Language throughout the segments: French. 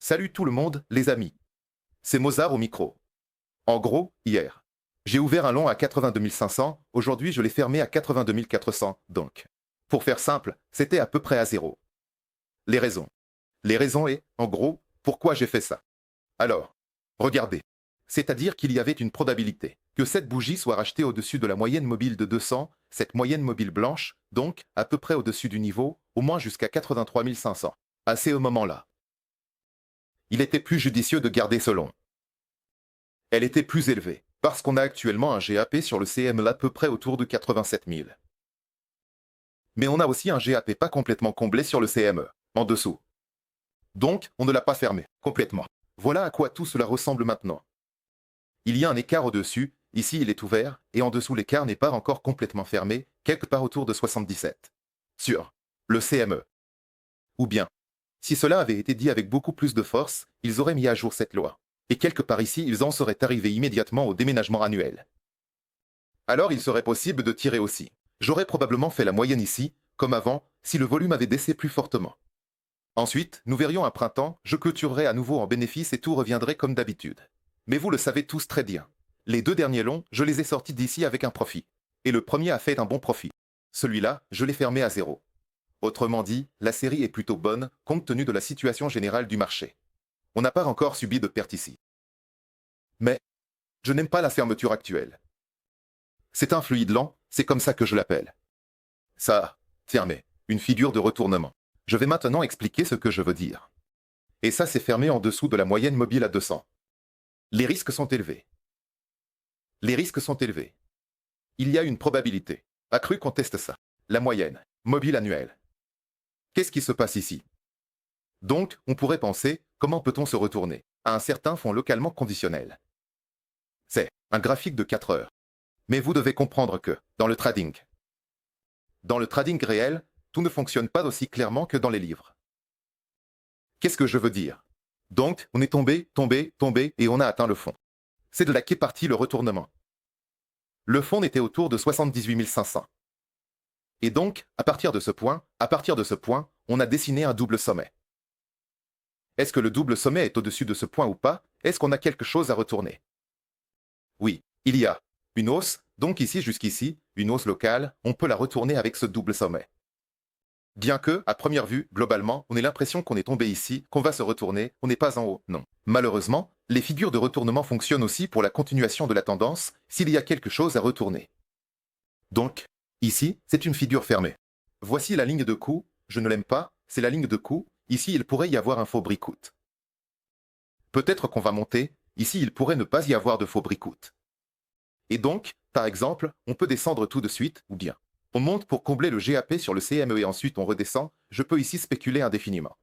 Salut tout le monde, les amis. C'est Mozart au micro. En gros, hier, j'ai ouvert un long à 82 500, aujourd'hui je l'ai fermé à 82 400, donc. Pour faire simple, c'était à peu près à zéro. Les raisons. Les raisons et, en gros, pourquoi j'ai fait ça. Alors, regardez. C'est-à-dire qu'il y avait une probabilité que cette bougie soit rachetée au-dessus de la moyenne mobile de 200, cette moyenne mobile blanche, donc à peu près au-dessus du niveau, au moins jusqu'à 83 500. Assez au moment-là. Il était plus judicieux de garder ce long. Elle était plus élevée, parce qu'on a actuellement un GAP sur le CME à peu près autour de 87 000. Mais on a aussi un GAP pas complètement comblé sur le CME, en dessous. Donc, on ne l'a pas fermé, complètement. Voilà à quoi tout cela ressemble maintenant. Il y a un écart au-dessus, ici il est ouvert, et en dessous l'écart n'est pas encore complètement fermé, quelque part autour de 77. Sur le CME. Ou bien, si cela avait été dit avec beaucoup plus de force, ils auraient mis à jour cette loi. Et quelque part ici, ils en seraient arrivés immédiatement au déménagement annuel. Alors il serait possible de tirer aussi. J'aurais probablement fait la moyenne ici, comme avant, si le volume avait baissé plus fortement. Ensuite, nous verrions un printemps, je clôturerai à nouveau en bénéfice et tout reviendrait comme d'habitude. Mais vous le savez tous très bien. Les deux derniers longs, je les ai sortis d'ici avec un profit. Et le premier a fait un bon profit. Celui-là, je l'ai fermé à zéro. Autrement dit, la série est plutôt bonne, compte tenu de la situation générale du marché. On n'a pas encore subi de perte ici. Mais, je n'aime pas la fermeture actuelle. C'est un fluide lent, c'est comme ça que je l'appelle. Ça, fermé, une figure de retournement. Je vais maintenant expliquer ce que je veux dire. Et ça, c'est fermé en dessous de la moyenne mobile à 200. Les risques sont élevés. Les risques sont élevés. Il y a une probabilité. Accrue qu'on teste ça. La moyenne, mobile annuelle. Qu'est-ce qui se passe ici? Donc, on pourrait penser, comment peut-on se retourner à un certain fond localement conditionnel? C'est un graphique de 4 heures. Mais vous devez comprendre que, dans le trading réel, tout ne fonctionne pas aussi clairement que dans les livres. Qu'est-ce que je veux dire? Donc, on est tombé, et on a atteint le fond. C'est de là qu'est parti le retournement. Le fond était autour de 78 500. Et donc, à partir de ce point, on a dessiné un double sommet. Est-ce que le double sommet est au-dessus de ce point ou pas? Est-ce qu'on a quelque chose à retourner? Oui, il y a une hausse, donc ici jusqu'ici, une hausse locale, on peut la retourner avec ce double sommet. Bien que, à première vue, globalement, on ait l'impression qu'on est tombé ici, qu'on va se retourner, on n'est pas en haut, non. Malheureusement, les figures de retournement fonctionnent aussi pour la continuation de la tendance, s'il y a quelque chose à retourner. Donc, ici, c'est une figure fermée. Voici la ligne de coup, je ne l'aime pas, c'est la ligne de coup, ici il pourrait y avoir un faux breakout. Peut-être qu'on va monter, ici il pourrait ne pas y avoir de faux breakout. Et donc, par exemple, on peut descendre tout de suite, ou bien on monte pour combler le GAP sur le CME et ensuite on redescend, je peux ici spéculer indéfiniment.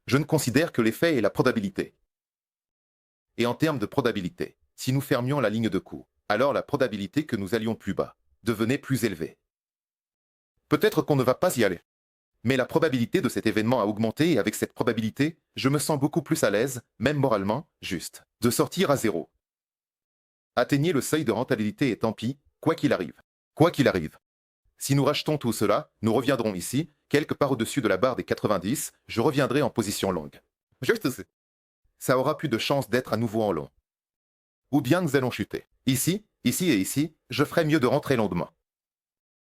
Je ne considère que l'effet et la probabilité. Et en termes de probabilité, si nous fermions la ligne de coup, alors la probabilité que nous allions plus bas devenait plus élevée. Peut-être qu'on ne va pas y aller. Mais la probabilité de cet événement a augmenté et avec cette probabilité, je me sens beaucoup plus à l'aise, même moralement, juste, de sortir à zéro. Atteignez le seuil de rentabilité et tant pis, quoi qu'il arrive. Quoi qu'il arrive. Si nous rachetons tout cela, nous reviendrons ici, quelque part au-dessus de la barre des 90, je reviendrai en position longue. Juste ça aura plus de chance d'être à nouveau en long. Ou bien nous allons chuter. Ici et ici, je ferai mieux de rentrer longuement.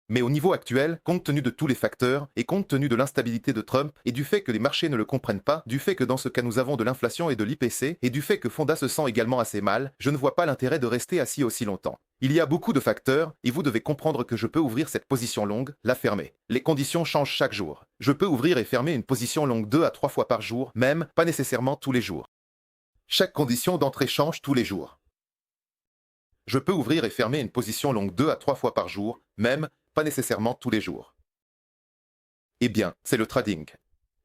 Mais au niveau actuel, compte tenu de tous les facteurs, et compte tenu de l'instabilité de Trump, et du fait que les marchés ne le comprennent pas, du fait que dans ce cas nous avons de l'inflation et de l'IPC, et du fait que Fonda se sent également assez mal, je ne vois pas l'intérêt de rester assis aussi longtemps. Il y a beaucoup de facteurs, et vous devez comprendre que je peux ouvrir cette position longue, la fermer. Les conditions changent chaque jour. Je peux ouvrir et fermer une position longue 2 à 3 fois par jour, même, pas nécessairement tous les jours. Chaque condition d'entrée change tous les jours. Je peux ouvrir et fermer une position longue 2 à 3 fois par jour, même, pas nécessairement tous les jours. Eh bien, c'est le trading.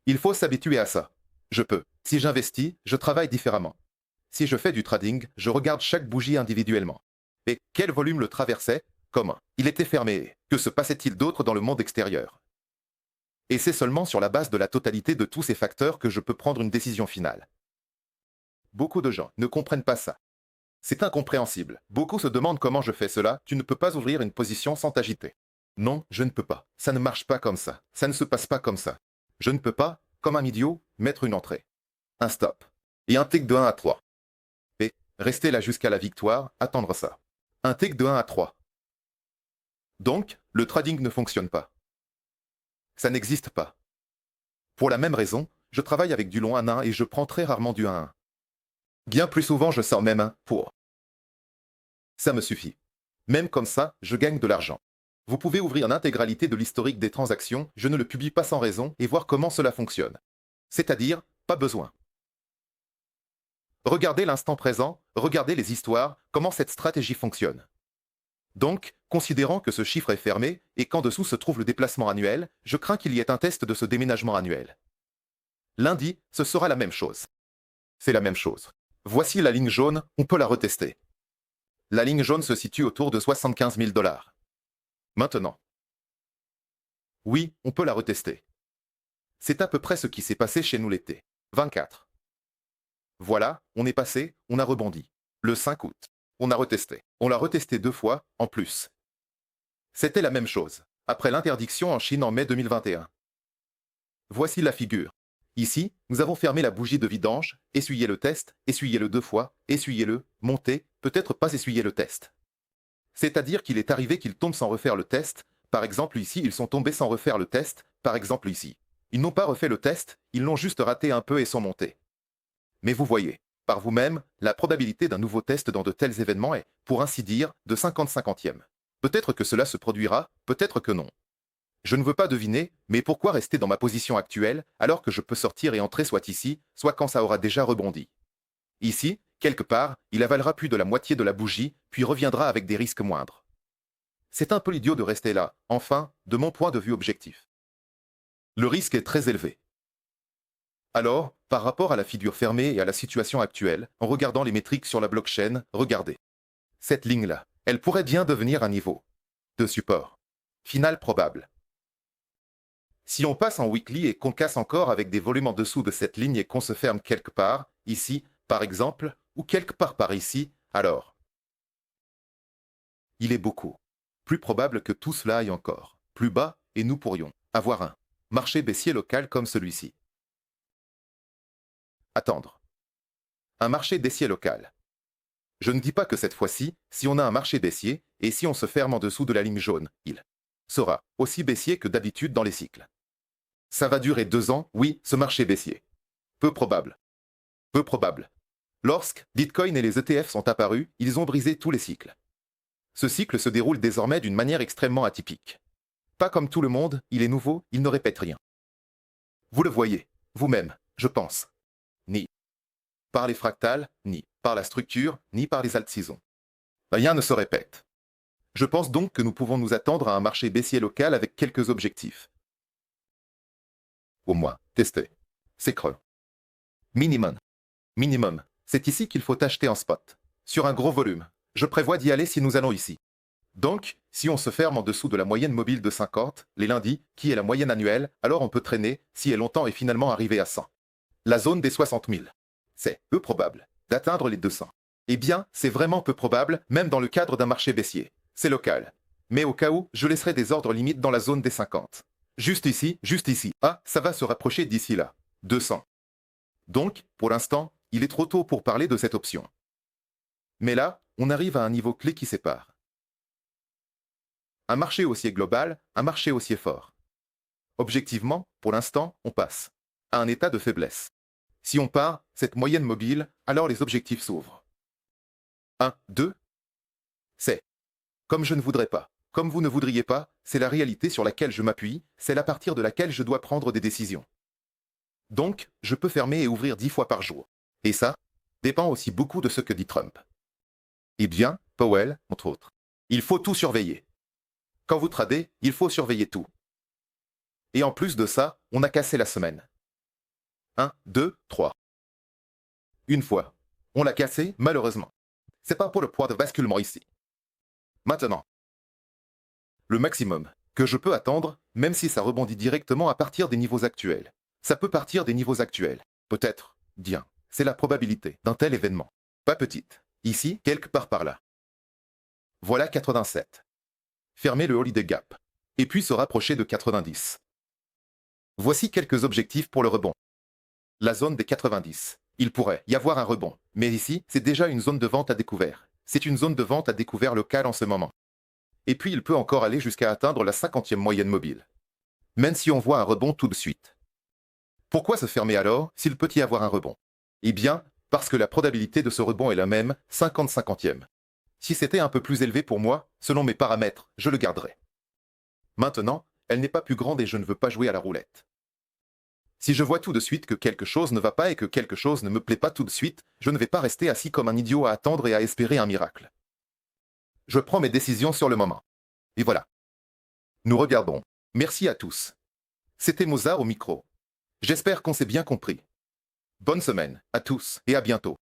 Il faut s'habituer à ça. Je peux. Si j'investis, je travaille différemment. Si je fais du trading, je regarde chaque bougie individuellement. Et quel volume le traversait? Comment? Il était fermé. Que se passait-il d'autre dans le monde extérieur? Et c'est seulement sur la base de la totalité de tous ces facteurs que je peux prendre une décision finale. Beaucoup de gens ne comprennent pas ça. C'est incompréhensible. Beaucoup se demandent comment je fais cela. Tu ne peux pas ouvrir une position sans t'agiter. Non, je ne peux pas. Ça ne marche pas comme ça. Ça ne se passe pas comme ça. Je ne peux pas, comme un idiot, mettre une entrée. un stop. Et un tick de 1 à 3. Et rester là jusqu'à la victoire, attendre ça. Un tick de 1 à 3. Donc, le trading ne fonctionne pas. Ça n'existe pas. Pour la même raison, je travaille avec du long 1-1 et je prends très rarement du 1-1. Bien plus souvent, je sors même un pour. Ça me suffit. Même comme ça, je gagne de l'argent. Vous pouvez ouvrir l'intégralité de l'historique des transactions, je ne le publie pas sans raison, et voir comment cela fonctionne. C'est-à-dire, pas besoin. Regardez l'instant présent, regardez les histoires, comment cette stratégie fonctionne. Donc, considérant que ce chiffre est fermé et qu'en dessous se trouve le déplacement annuel, je crains qu'il y ait un test de ce déménagement annuel. Lundi, ce sera la même chose. C'est la même chose. Voici la ligne jaune, on peut la retester. La ligne jaune se situe autour de 75 000 $. Maintenant. Oui, on peut la retester. C'est à peu près ce qui s'est passé chez nous l'été. 24. Voilà, on est passé, on a rebondi. Le 5 août. On a retesté. On l'a retesté 2 fois, en plus. C'était la même chose, après l'interdiction en Chine en mai 2021. Voici la figure. Ici, nous avons fermé la bougie de vidange, essuyé le test, essuyé-le 2 fois, essuyé-le, monté, peut-être pas essuyé le test. C'est-à-dire qu'il est arrivé qu'ils tombent sans refaire le test, par exemple ici ils sont tombés sans refaire le test, par exemple ici. Ils n'ont pas refait le test, ils l'ont juste raté un peu et sont montés. Mais vous voyez, par vous-même, la probabilité d'un nouveau test dans de tels événements est, pour ainsi dire, de 50/50e. Peut-être que cela se produira, peut-être que non. Je ne veux pas deviner, mais pourquoi rester dans ma position actuelle alors que je peux sortir et entrer soit ici, soit quand ça aura déjà rebondi. Ici, quelque part, il avalera plus de la moitié de la bougie, puis reviendra avec des risques moindres. C'est un peu idiot de rester là, enfin, de mon point de vue objectif. Le risque est très élevé. Alors, par rapport à la figure fermée et à la situation actuelle, en regardant les métriques sur la blockchain, regardez. Cette ligne-là, elle pourrait bien devenir un niveau de support. Final probable. Si on passe en weekly et qu'on casse encore avec des volumes en dessous de cette ligne et qu'on se ferme quelque part, ici, par exemple, ou quelque part par ici, alors il est beaucoup plus probable que tout cela aille encore plus bas et nous pourrions avoir un marché baissier local comme celui-ci. Attendre. Un marché baissier local. Je ne dis pas que cette fois-ci, si on a un marché baissier, et si on se ferme en dessous de la ligne jaune, il sera aussi baissier que d'habitude dans les cycles. Ça va durer 2 ans, oui, ce marché baissier. Peu probable. Peu probable. Lorsque Bitcoin et les ETF sont apparus, ils ont brisé tous les cycles. Ce cycle se déroule désormais d'une manière extrêmement atypique. Pas comme tout le monde, il est nouveau, il ne répète rien. Vous le voyez, vous-même, je pense. Ni par les fractales, ni par la structure, ni par les alt-saisons. Rien ne se répète. Je pense donc que nous pouvons nous attendre à un marché baissier local avec quelques objectifs. Au moins, tester. C'est creux. Minimum. Minimum. C'est ici qu'il faut acheter en spot. Sur un gros volume. Je prévois d'y aller si nous allons ici. Donc, si on se ferme en dessous de la moyenne mobile de 50, les lundis, qui est la moyenne annuelle, alors on peut traîner, si est longtemps et finalement arriver à 100. La zone des 60 000. C'est peu probable d'atteindre les 200. Eh bien, c'est vraiment peu probable, même dans le cadre d'un marché baissier. C'est local. Mais au cas où, je laisserai des ordres limites dans la zone des 50. Juste ici, juste ici. Ah, ça va se rapprocher d'ici là. 200. Donc, pour l'instant, il est trop tôt pour parler de cette option. Mais là, on arrive à un niveau clé qui sépare. Un marché haussier global, un marché haussier fort. Objectivement, pour l'instant, on passe à un état de faiblesse. Si on part, cette moyenne mobile, alors les objectifs s'ouvrent. 1, 2. C'est comme je ne voudrais pas, comme vous ne voudriez pas, c'est la réalité sur laquelle je m'appuie, c'est à partir de laquelle je dois prendre des décisions. Donc, je peux fermer et ouvrir 10 fois par jour. Et ça dépend aussi beaucoup de ce que dit Trump. Eh bien, Powell, entre autres. Il faut tout surveiller. Quand vous tradez, il faut surveiller tout. Et en plus de ça, on a cassé la semaine. 1, 2, 3. Une fois. On l'a cassé, malheureusement. C'est pas pour le poids de basculement ici. Maintenant. Le maximum que je peux attendre, même si ça rebondit directement à partir des niveaux actuels. Ça peut partir des niveaux actuels. Peut-être. Bien. C'est la probabilité d'un tel événement. Pas petite. Ici, quelque part par là. Voilà 87. Fermer le Holiday Gap. Et puis se rapprocher de 90. Voici quelques objectifs pour le rebond. La zone des 90. Il pourrait y avoir un rebond. Mais ici, c'est déjà une zone de vente à découvert. C'est une zone de vente à découvert locale en ce moment. Et puis il peut encore aller jusqu'à atteindre la 50e moyenne mobile. Même si on voit un rebond tout de suite. Pourquoi se fermer alors s'il peut y avoir un rebond? Eh bien, parce que la probabilité de ce rebond est la même, 50-50e. Si c'était un peu plus élevé pour moi, selon mes paramètres, je le garderais. Maintenant, elle n'est pas plus grande et je ne veux pas jouer à la roulette. Si je vois tout de suite que quelque chose ne va pas et que quelque chose ne me plaît pas tout de suite, je ne vais pas rester assis comme un idiot à attendre et à espérer un miracle. Je prends mes décisions sur le moment. Et voilà. Nous regardons. Merci à tous. C'était Mozart au micro. J'espère qu'on s'est bien compris. Bonne semaine à tous et à bientôt.